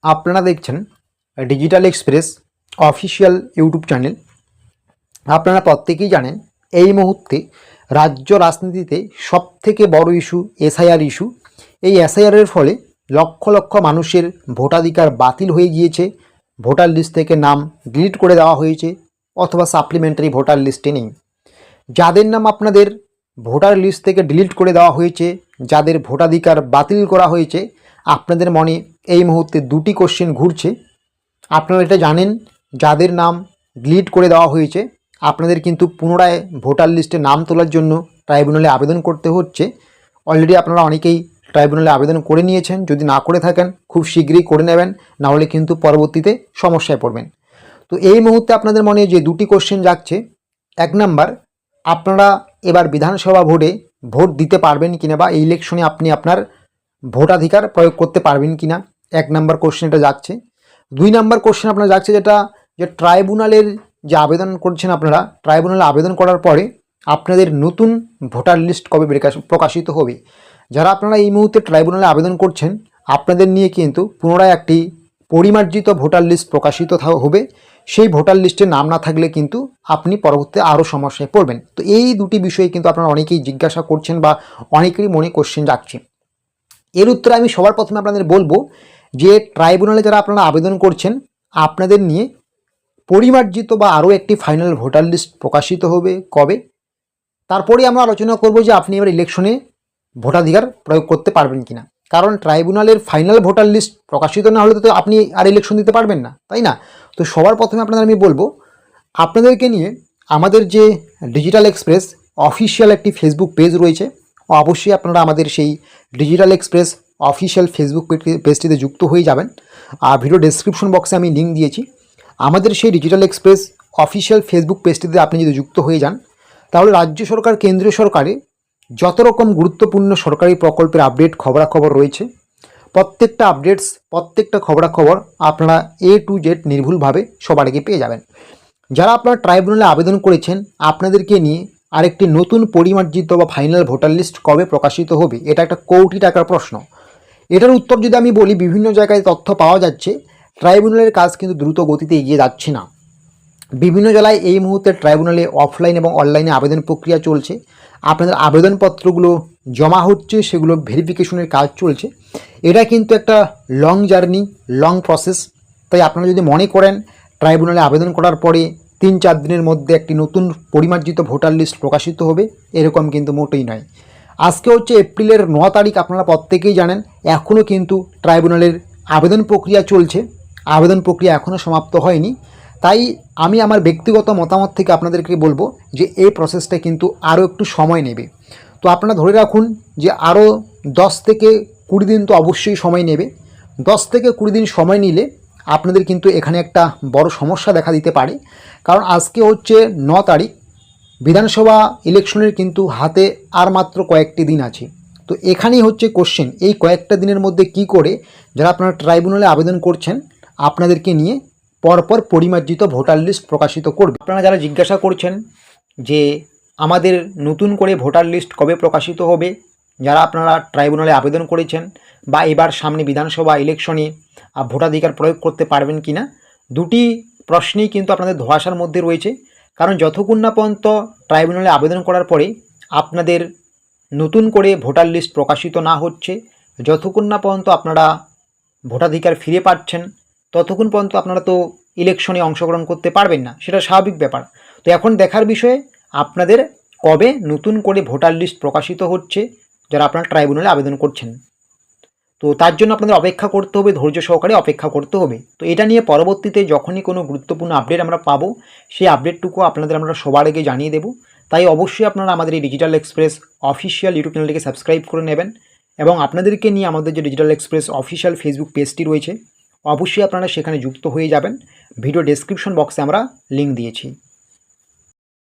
আপনারা দেখছেন digital express official YouTube channel. আপনারা প্রত্যেকেই জানেন এই মুহূর্তে রাজ্য রাজনীতিতে সবথেকে বড় ইস্যু এসআইআর ইস্যু। এই এসআইআরের ফলে লক্ষ লক্ষ মানুষের ভোটাধিকার বাতিল হয়ে গিয়েছে, ভোটার লিস্ট থেকে নাম ডিলিট করে দেওয়া হয়েছে অথবা সাপ্লিমেন্টারি ভোটার লিস্টে নেই। যাদের নাম আপনাদের ভোটার লিস্ট থেকে ডিলিট করে দেওয়া হয়েছে, যাদের ভোটাধিকার বাতিল করা হয়েছে, আপনাদের মনে এই মুহূর্তে দুটি কোশ্চেন ঘুরছে। আপনারা এটা জানেন, যাদের নাম ডিলিট করে দেওয়া হয়েছে আপনাদের কিন্তু পুনরায় ভোটার লিস্টে নাম তোলার জন্য ট্রাইব্যুনালে আবেদন করতে হচ্ছে। অলরেডি আপনারা অনেকেই ট্রাইব্যুনালে আবেদন করে নিয়েছেন, যদি না করে থাকেন খুব শীঘ্রই করে নেবেন, নাহলে কিন্তু পরবর্তীতে সমস্যায় পড়বেন। তো এই মুহূর্তে আপনাদের মনে যে দুটি কোশ্চেন জাগছে, এক নাম্বার, আপনারা এবার বিধানসভা ভোটে ভোট দিতে পারবেন কিনা বা এই ইলেকশনে আপনি আপনার ভোটাধিকার প্রয়োগ করতে পারবেন কিনা, এক নাম্বার কোশ্চেন এটা যাচ্ছে। দুই নাম্বার কোশ্চেন আপনার যাচ্ছে যেটা যে ট্রাইব্যুনালের যে আবেদন করছেন আপনারা, ট্রাইব্যুনালে আবেদন করার পরে আপনাদের নতুন ভোটার লিস্ট কবে প্রকাশিত হবে। যারা আপনারা এই মুহূর্তে ট্রাইব্যুনালে আবেদন করছেন আপনাদের নিয়ে কিন্তু পুনরায় একটি পরিমার্জিত ভোটার লিস্ট প্রকাশিত হবে। সেই ভোটার লিস্টে নাম না থাকলে কিন্তু আপনি পরবর্তীতে আরও সমস্যায় পড়বেন। তো এই দুটি বিষয়ে কিন্তু আপনারা অনেকেই জিজ্ঞাসা করছেন বা অনেকেরই মনে কোশ্চেন যাচ্ছে। এর উত্তরে আমি সবার প্রথমে আপনাদের বলবো যে ট্রাইব্যুনালে যারা আপনারা আবেদন করছেন আপনাদের নিয়ে পরিমার্জিত বা আরও একটি ফাইনাল ভোটার লিস্ট প্রকাশিত হবে কবে, তারপরে আমরা আলোচনা করব যে আপনি এবার ইলেকশনে ভোটাধিকার প্রয়োগ করতে পারবেন কিনা। কারণ ট্রাইব্যুনালের ফাইনাল ভোটার লিস্ট প্রকাশিত না হলে তো আপনি আর ইলেকশন দিতে পারবেন না, তাই না? তো সবার প্রথমে আপনাদের আমি বলবো আপনাদেরকে নিয়ে আমাদের যে ডিজিটাল এক্সপ্রেস অফিসিয়াল একটি ফেসবুক পেজ রয়েছে, অবশ্যই আপনারা আমাদের সেই ডিজিটাল এক্সপ্রেস অফিসিয়াল ফেসবুক পেজটিতে যুক্ত হয়ে যাবেন। আর ভিডিও ডেসক্রিপশন বক্সে আমি লিঙ্ক দিয়েছি। আমাদের সেই ডিজিটাল এক্সপ্রেস অফিসিয়াল ফেসবুক পেজটিতে আপনি যদি যুক্ত হয়ে যান তাহলে রাজ্য সরকার কেন্দ্রীয় সরকারে যত রকম গুরুত্বপূর্ণ সরকারি প্রকল্পের আপডেট খবরাখবর রয়েছে, প্রত্যেকটা আপডেটস প্রত্যেকটা খবরাখবর আপনারা A to Z নির্ভুলভাবে সবার আগে পেয়ে যাবেন। যারা আপনারা ট্রাইব্যুনালে আবেদন করেছেন আপনাদেরকে নিয়ে আরেকটি নতুন পরিমার্জিত বা ফাইনাল ভোটার লিস্ট কবে প্রকাশিত হবে, এটা একটা কোটি টাকার প্রশ্ন। এটার উত্তর যদি আমি বলি, বিভিন্ন জায়গায় তথ্য পাওয়া যাচ্ছে ট্রাইব্যুনালের কাজ কিন্তু দ্রুত গতিতে এগিয়ে যাচ্ছে না। বিভিন্ন জেলায় এই মুহূর্তে ট্রাইব্যুনালে অফলাইন এবং অনলাইনে আবেদন প্রক্রিয়া চলছে। আপনাদের আবেদনপত্রগুলো জমা হচ্ছে, সেগুলো ভেরিফিকেশনের কাজ চলছে। এটা কিন্তু একটা লং জার্নি, লং প্রসেস। তাই আপনারা যদি মনে করেন ট্রাইব্যুনালে আবেদন করার পরে 3-4 দিনের মধ্যে একটি নতুন পরিমার্জিত ভোটার লিস্ট প্রকাশিত হবে, এরকম কিন্তু মোটেই নয়। আজকে হচ্ছে এপ্রিলের 9 তারিখ, আপনারা প্রত্যেকেই জানেন এখনও কিন্তু ট্রাইব্যুনালের আবেদন প্রক্রিয়া চলছে, আবেদন প্রক্রিয়া এখনও সমাপ্ত হয়নি। তাই আমি আমার ব্যক্তিগত মতামত থেকে আপনাদেরকে বলবো যে এই প্রসেসটা কিন্তু আরও একটু সময় নেবে। তো আপনারা ধরে রাখুন যে আরও 10 থেকে 20 দিন তো অবশ্যই সময় নেবে। 10 থেকে 20 দিন সময় নিলে আপনাদের কিন্তু এখানে একটা বড় সমস্যা দেখা দিতে পারে। কারণ আজকে হচ্ছে 9 তারিখ, বিধানসভা ইলেকশনের কিন্তু হাতে আর মাত্র কয়েকটি দিন আছে। তো এখানেই হচ্ছে কোশ্চেন, এই কয়েকটা দিনের মধ্যে কি করে যারা আপনারা ট্রাইব্যুনালে আবেদন করছেন আপনাদেরকে নিয়ে পরপর পরিমার্জিত ভোটার লিস্ট প্রকাশিত করবে। আপনারা যারা জিজ্ঞাসা করছেন যে আমাদের নতুন করে ভোটার লিস্ট কবে প্রকাশিত হবে, যারা আপনারা ট্রাইব্যুনালে আবেদন করেছেন বা এবার সামনে বিধানসভা ইলেকশনে ভোটাধিকার প্রয়োগ করতে পারবেন কি না, দুটি প্রশ্নেই কিন্তু আপনাদের ধোঁয়াশার মধ্যে রয়েছে। কারণ যতক্ষণ না পর্যন্ত ট্রাইব্যুনালে আবেদন করার পরে আপনাদের নতুন করে ভোটার লিস্ট প্রকাশিত না হচ্ছে, যতক্ষণ না পর্যন্ত আপনারা ভোটাধিকার ফিরে পাচ্ছেন, ততক্ষণ পর্যন্ত আপনারা তো ইলেকশনে অংশগ্রহণ করতে পারবেন না, সেটা স্বাভাবিক ব্যাপার। তো এখন দেখার বিষয়ে আপনাদের কবে নতুন করে ভোটার লিস্ট প্রকাশিত হচ্ছে যারা আপনারা ট্রাইব্যুনালে আবেদন করছেন। তো তার জন্য আপনাদের অপেক্ষা করতে হবে, ধৈর্য সহকারে অপেক্ষা করতে হবে। তো এটা নিয়ে পরবর্তীতে যখনই কোনো গুরুত্বপূর্ণ আপডেট আমরা পাবো সেই আপডেটটুকু আপনাদের আমরা সবার আগে জানিয়ে দেবো। তাই অবশ্যই আপনারা আমাদের এই ডিজিটাল এক্সপ্রেস অফিসিয়াল ইউটিউব চ্যানেলটিকে সাবস্ক্রাইব করে নেবেন এবং আপনাদেরকে নিয়ে আমাদের যে ডিজিটাল এক্সপ্রেস অফিসিয়াল ফেসবুক পেজটি রয়েছে অবশ্যই আপনারা সেখানে যুক্ত হয়ে যাবেন। ভিডিও ডেসক্রিপশন বক্সে আমরা লিঙ্ক দিয়েছি।